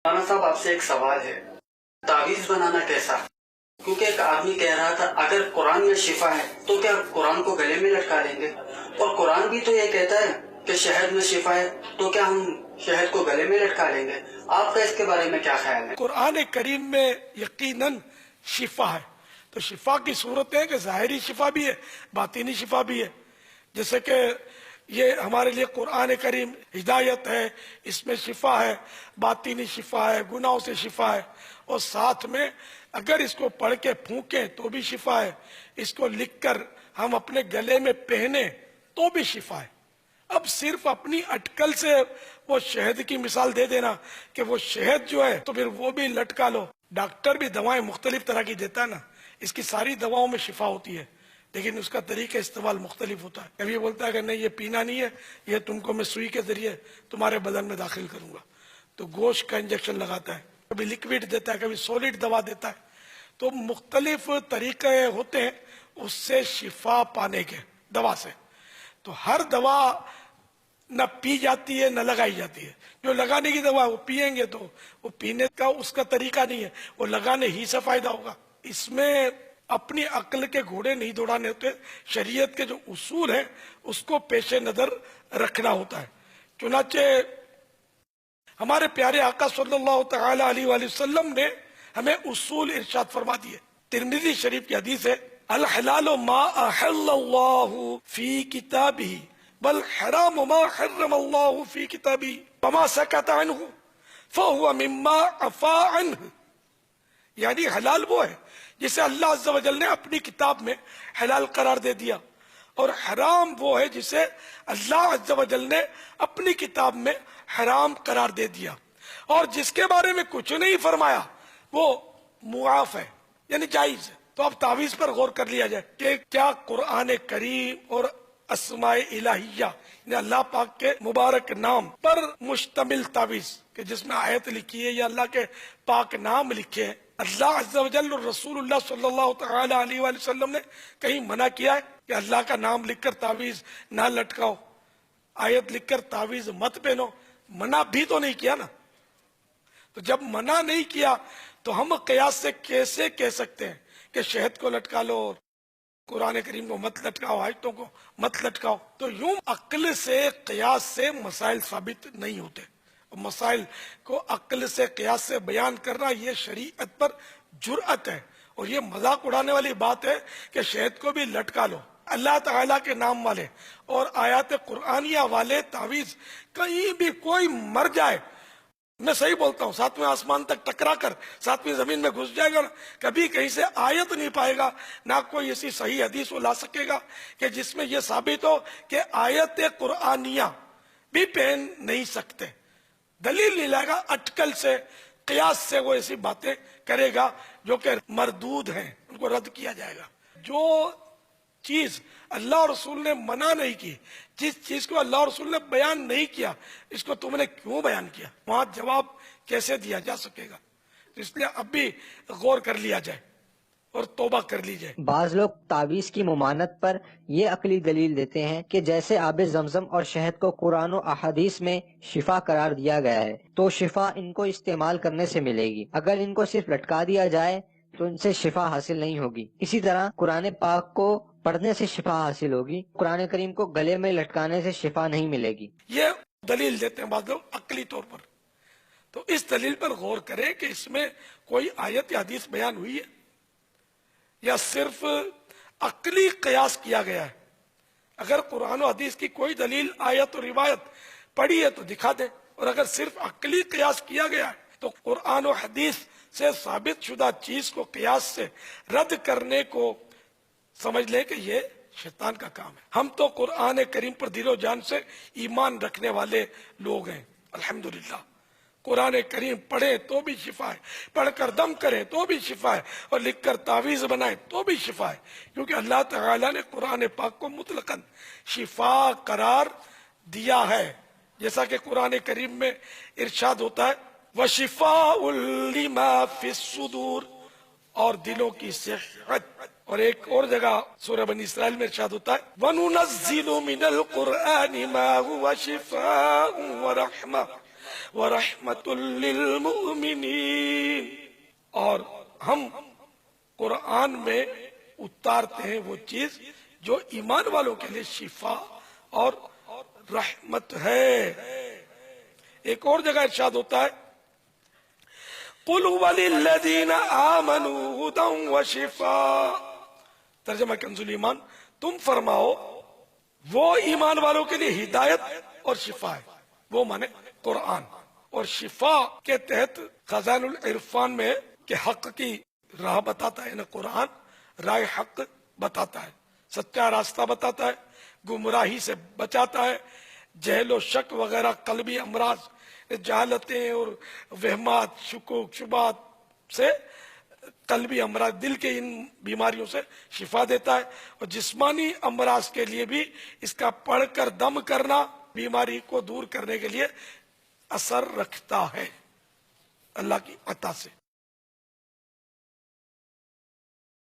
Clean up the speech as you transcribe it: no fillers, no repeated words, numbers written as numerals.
مولانا صاحب آپ سے ایک سوال ہے، تعویذ بنانا کیسا؟ کیونکہ ایک آدمی کہہ رہا تھا اگر قرآن میں شفا ہے تو کیا قرآن کو گلے میں لٹکا لیں گے؟ اور قرآن بھی تو یہ کہتا ہے کہ شہد میں شفا ہے، تو کیا ہم شہد کو گلے میں لٹکا لیں گے؟ آپ کا اس کے بارے میں کیا خیال ہے؟ قرآن کریم میں یقیناً شفا ہے، تو شفا کی صورت ہے کہ ظاہری شفا بھی ہے، باطنی شفا بھی ہے. جیسے کہ یہ ہمارے لیے قرآن کریم ہدایت ہے، اس میں شفا ہے، باطنی شفا ہے، گناہوں سے شفا ہے، اور ساتھ میں اگر اس کو پڑھ کے پھونکیں تو بھی شفا ہے، اس کو لکھ کر ہم اپنے گلے میں پہنے تو بھی شفا ہے. اب صرف اپنی اٹکل سے وہ شہد کی مثال دے دینا کہ وہ شہد جو ہے تو پھر وہ بھی لٹکا لو. ڈاکٹر بھی دوائیں مختلف طرح کی دیتا ہے نا، اس کی ساری دواؤں میں شفا ہوتی ہے لیکن اس کا طریقہ استعمال مختلف ہوتا ہے. کبھی بولتا ہے کہ نہیں یہ پینا نہیں ہے، یہ تم کو میں سوئی کے ذریعے تمہارے بدن میں داخل کروں گا، تو گوشت کا انجیکشن لگاتا ہے. کبھی لکوڈ دیتا ہے، کبھی سولڈ دوا دیتا ہے. تو مختلف طریقے ہوتے ہیں اس سے شفا پانے کے دوا سے. تو ہر دوا نہ پی جاتی ہے نہ لگائی جاتی ہے. جو لگانے کی دوا وہ پیئیں گے تو وہ پینے کا اس کا طریقہ نہیں ہے، وہ لگانے ہی سے فائدہ ہوگا. اس میں اپنی عقل کے گھوڑے نہیں دوڑانے ہوتے، شریعت کے جو اصول ہیں اس کو پیش نظر رکھنا ہوتا ہے. چنانچہ ہمارے پیارے آقا صلی اللہ تعالی علیہ وآلہ وسلم نے ہمیں اصول ارشاد فرما دیے. ترمذی شریف کی حدیث ہے، الحلال ما احل اللہ فی کتابہ بل حرام ما حرم اللہ فی کتابہ وما سکت عنہ فہو مما عفا عنہ. یعنی حلال وہ ہے جسے اللہ عز و جل نے اپنی کتاب میں حلال قرار دے دیا، اور حرام وہ ہے جسے اللہ عز و جل نے اپنی کتاب میں حرام قرار دے دیا. اور جس کے بارے میں کچھ نہیں فرمایا وہ معاف ہے، یعنی جائز ہے. تو اب تعویذ پر غور کر لیا جائے کہ کیا قرآن کریم اور اسماء الہیہ یعنی اللہ پاک کے مبارک نام پر مشتمل تعویذ کہ جس میں آیت لکھی ہے یا اللہ کے پاک نام لکھے ہیں، اللہ عز و جل اور رسول اللہ صلی اللہ تعالی علیہ وآلہ وسلم نے کہیں منع کیا ہے کہ اللہ کا نام لکھ کر تعویذ نہ لٹکاؤ، آیت لکھ کر تعویذ مت پہنو؟ منع بھی تو نہیں کیا نا. تو جب منع نہیں کیا تو ہم قیاس سے کیسے کہہ سکتے ہیں کہ شہد کو لٹکا لو اور قرآن کریم کو مت لٹکاؤ، آیتوں کو مت لٹکاؤ؟ تو یوں عقل سے قیاس سے مسائل ثابت نہیں ہوتے. مسائل کو عقل سے قیاس سے بیان کرنا یہ شریعت پر جرأت ہے، اور یہ مذاق اڑانے والی بات ہے کہ شہد کو بھی لٹکا لو. اللہ تعالیٰ کے نام والے اور آیات قرآنیہ والے تعویذ کہیں بھی کوئی مر جائے، میں صحیح بولتا ہوں، ساتویں آسمان تک ٹکرا کر ساتویں زمین میں گھس جائے گا، کبھی کہیں سے آیت نہیں پائے گا، نہ کوئی ایسی صحیح حدیث وہ لا سکے گا کہ جس میں یہ ثابت ہو کہ آیت قرآنیہ بھی پہن نہیں سکتے. دلیل نہیں لائے گا، اٹکل سے قیاس سے وہ ایسی باتیں کرے گا جو کہ مردود ہیں، ان کو رد کیا جائے گا. جو چیز اللہ اور رسول نے منع نہیں کی، جس چیز کو اللہ اور رسول نے بیان نہیں کیا، اس کو تم نے کیوں بیان کیا؟ وہاں جواب کیسے دیا جا سکے گا؟ تو اس لیے اب بھی غور کر لیا جائے اور توبہ کر لی جائے. بعض لوگ تعویذ کی ممانت پر یہ عقلی دلیل دیتے ہیں کہ جیسے آب زمزم اور شہد کو قرآن و احادیث میں شفا قرار دیا گیا ہے تو شفا ان کو استعمال کرنے سے ملے گی، اگر ان کو صرف لٹکا دیا جائے تو ان سے شفا حاصل نہیں ہوگی. اسی طرح قرآن پاک کو پڑھنے سے شفا حاصل ہوگی، قرآن کریم کو گلے میں لٹکانے سے شفا نہیں ملے گی. یہ دلیل دیتے ہیں بعض لوگ عقلی طور پر. تو اس دلیل پر غور کریں کہ اس میں کوئی آیت یا حدیث بیان ہوئی ہے یا صرف عقلی قیاس کیا گیا ہے. اگر قرآن و حدیث کی کوئی دلیل آیت و روایت پڑھی ہے تو دکھا دیں، اور اگر صرف عقلی قیاس کیا گیا ہے تو قرآن و حدیث سے ثابت شدہ چیز کو قیاس سے رد کرنے کو سمجھ لیں کہ یہ شیطان کا کام ہے. ہم تو قرآن کریم پر دل و جان سے ایمان رکھنے والے لوگ ہیں الحمدللہ. قرآن کریم پڑھیں تو بھی شفا ہے، پڑھ کر دم کریں تو بھی شفا ہے، اور لکھ کر تعویذ بنائیں تو بھی شفا ہے، کیونکہ اللہ تعالیٰ نے قرآن پاک کو مطلقاً شفا قرار دیا ہے. جیسا کہ قرآن کریم میں ارشاد ہوتا ہے وَشِفَاءٌ لِمَا فِي الصُّدُورِ، اور دلوں کی صحت. اور ایک اور جگہ سورہ بنی اسرائیل میں ارشاد ہوتا ہے وَنُنَزِّلُ مِنَ الْقُرْآنِ مَا هُوَ شِفَاءٌ وَرَحْمَةٌ وَرَحْمَةٌ لِّلْمُؤْمِنِينَ، اور ہم قرآن میں اتارتے ہیں وہ چیز جو ایمان والوں کے لیے شفا اور رحمت ہے۔ ایک اور جگہ ارشاد ہوتا ہے قُلْ هُوَ لِلَّذِينَ آمَنُوا هُدًى وَشِفَاءٌ، ترجمہ کنز ایمان، تم فرماؤ وہ ایمان والوں کے لیے ہدایت اور شفا ہے، وہ مانے قرآن، اور شفا کے تحت خزائن العرفان میں کہ حق کی راہ بتاتا ہے، یعنی قرآن راہ حق بتاتا ہے، سچا راستہ بتاتا ہے، گمراہی سے بچاتا ہے، جہل و شک وغیرہ قلبی امراض، جہالتیں اور وہمات، شکوک شبہات سے، قلبی امراض دل کے ان بیماریوں سے شفا دیتا ہے، اور جسمانی امراض کے لیے بھی اس کا پڑھ کر دم کرنا بیماری کو دور کرنے کے لیے اثر رکھتا ہے اللہ کی عطا سے۔